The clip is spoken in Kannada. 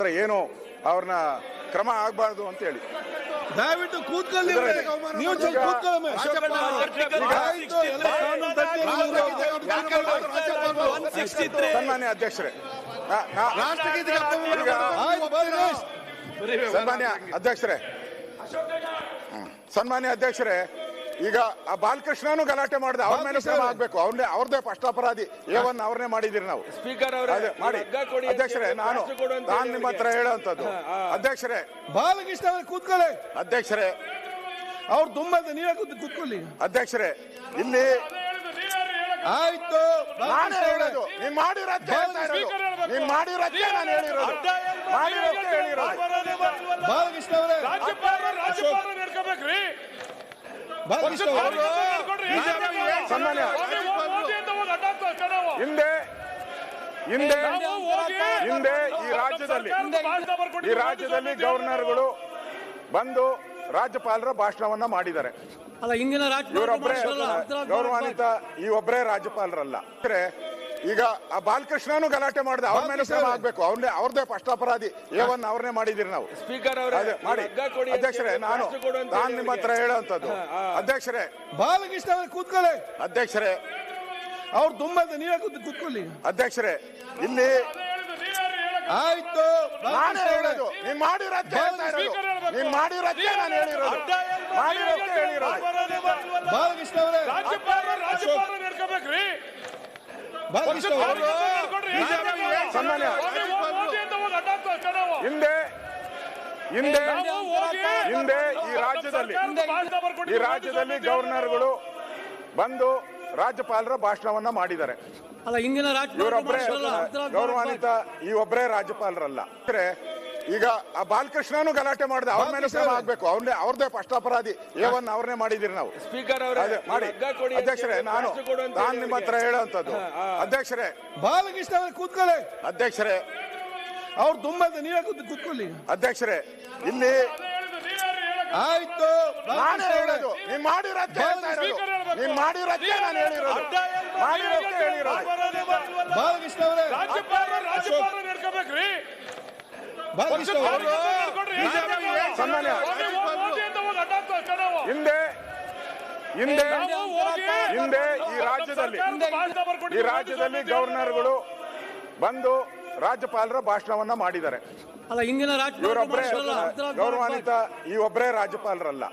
ಏನು ಅವ್ರನ್ನ ಕ್ರಮ ಆಗಬಾರ್ದು ಅಂತ ಹೇಳಿ ದಯವಿಟ್ಟು ಕೂತ್ಕೊಳ್ಳಿ. ನೀವು ಸನ್ಮಾನ್ಯ ಅಧ್ಯಕ್ಷರೇ, ಸನ್ಮಾನ್ಯ ಅಧ್ಯಕ್ಷರೇ, ಈಗ ಆ ಬಾಲಕೃಷ್ಣನು ಗಲಾಟೆ ಮಾಡಿದೆ, ಅವ್ರ ಮೇಲೆ ಕ್ರಮ ಆಗ್ಬೇಕು. ಅವ್ರದೇ ಫಸ್ಟ್ ಅಪರಾಧಿ. ಏವನ್ ಅವ್ರನ್ನೇ ಮಾಡಿದಿರಿ ನಾವು. ಸ್ಪೀಕರ್ ಮಾಡಿ ಅಧ್ಯಕ್ಷರೇ, ನಾನು ನಿಮ್ಮ ಹತ್ರ ಹೇಳುವಂತದ್ದು. ಅಧ್ಯಕ್ಷರೇ, ಬಾಲಕೃಷ್ಣ ಅವರು ಕೂತ್ಕೊಳ್ಳಿ. ಅಧ್ಯಕ್ಷರೇ, ಅವ್ರು ತುಂಬಾ ನೀವೇ ಕೂತ್ಕೊಳ್ಳಿ. ಅಧ್ಯಕ್ಷರೇ, ಇಲ್ಲಿ ಆಯ್ತು. ನಾನು ಹೇಳೋದು ನೀನ್ ಮಾಡಿರೋದೇ ನೀನ್ ಮಾಡಿರೋದೇ ನಾನು ಹೇಳಿರೋದು ಬಾಲಕೃಷ್ಣ ಅವರೇ, ಸನ್ಮಾನ್ಯ ಹಿಂದೆ ಈ ರಾಜ್ಯದಲ್ಲಿ ಗವರ್ನರ್ಗಳು ಬಂದು ರಾಜ್ಯಪಾಲರ ಭಾಷಣವನ್ನ ಮಾಡಿದ್ದಾರೆ. ಇವರೊಬ್ಬರೇ ಗೌರವಾನ್ವಿತ, ಈ ಒಬ್ಬರೇ ರಾಜ್ಯಪಾಲರಲ್ಲ. ಈಗ ಆ ಬಾಲಕೃಷ್ಣನು ಗಲಾಟೆ ಮಾಡಿದೆ, ಅವ್ರ ಮೇಲೆ ಕ್ರಮ ಆಗ್ಬೇಕು. ಅವ್ರದೇ ಫಸ್ಟ್ ಅಪರಾಧಿ. ಏವನ್ ಅವ್ರನ್ನೇ ಮಾಡಿದಿರಿ ನಾವು. ಸ್ಪೀಕರ್ ಮಾಡಿ ಅಧ್ಯಕ್ಷರೇ, ನಾನು ನಿಮ್ಮ ಹತ್ರ ಹೇಳುವಂತದ್ದು. ಅಧ್ಯಕ್ಷರೇ, ಬಾಲಕೃಷ್ಣ ಅವರು ಕೂತ್ಕೊಳ್ಳಿ. ಅಧ್ಯಕ್ಷರೇ, ಅವ್ರು ತುಂಬಾ ನೀವೇ ಕೂತ್ಕೊಳ್ಳಿ. ಅಧ್ಯಕ್ಷರೇ, ಇಲ್ಲಿ ಆಯ್ತು. ನಾನು ಹೇಳೋದು ನೀನ್ ಮಾಡಿರೋದೇ ನೀನ್ ಮಾಡಿರೋದೇ ನಾನು ಹೇಳಿರೋದು ಬಾಲಕೃಷ್ಣ ಅವರೇ, ಬಾಲಕೃಷ್ಣ ಅವರು ಸನ್ಮಾನ್ಯ ಹಿಂದೆ ಈ ರಾಜ್ಯದಲ್ಲಿ ಗವರ್ನರ್ಗಳು ಬಂದು ರಾಜ್ಯಪಾಲರ ಭಾಷಣವನ್ನ ಮಾಡಿದ್ದಾರೆ. ಇವರೊಬ್ಬರೇ ಗೌರವಾನ್ವಿತ, ಈ ಒಬ್ಬರೇ ರಾಜ್ಯಪಾಲರಲ್ಲ. ಈಗ ಆ ಬಾಲಕೃಷ್ಣನು ಗಲಾಟೆ ಮಾಡಿದೆ, ಅವ್ರ ಮೇಲೆ ಕ್ರಮ ಆಗ್ಬೇಕು. ಅವ್ರದೇ ಫಸ್ಟ್ ಅಪರಾಧಿ. ಏವನ್ ಅವ್ರನ್ನೇ ಮಾಡಿದಿರಿ ನಾವು. ಸ್ಪೀಕರ್ ಮಾಡಿ ಅಧ್ಯಕ್ಷರೇ, ನಾನು ನಿಮ್ಮ ಹತ್ರ ಹೇಳುವಂತದ್ದು. ಅಧ್ಯಕ್ಷರೇ, ಬಾಲಕೃಷ್ಣ ಅವರು ಕೂತ್ಕೊಳ್ಳಿ. ಅಧ್ಯಕ್ಷರೇ, ಅವ್ರು ತುಂಬಾ ನೀವೇ ಕೂತ್ಕೊಳ್ಳಿ. ಅಧ್ಯಕ್ಷರೇ, ಇಲ್ಲಿ ಆಯ್ತು. ನಾನು ಹೇಳೋದು ನೀನ್ ಮಾಡಿರೋದೇ ನೀನ್ ಮಾಡಿರೋದೇ ನಾನು ಹೇಳಿರೋದು ಬಾಲಕೃಷ್ಣ ಅವರೇ, ಬಾಲಕೃಷ್ಣ ಅವರು ಸನ್ಮಾನ್ಯ ಹಿಂದೆ ಈ ರಾಜ್ಯದಲ್ಲಿ ಗವರ್ನರ್ಗಳು ಬಂದು ರಾಜ್ಯಪಾಲರ ಭಾಷಣವನ್ನ ಮಾಡಿದ್ದಾರೆ. ಇವರೊಬ್ಬರೇ ಗೌರವಾನ್ವಿತ, ಈ ಒಬ್ಬರೇ ರಾಜ್ಯಪಾಲರಲ್ಲ.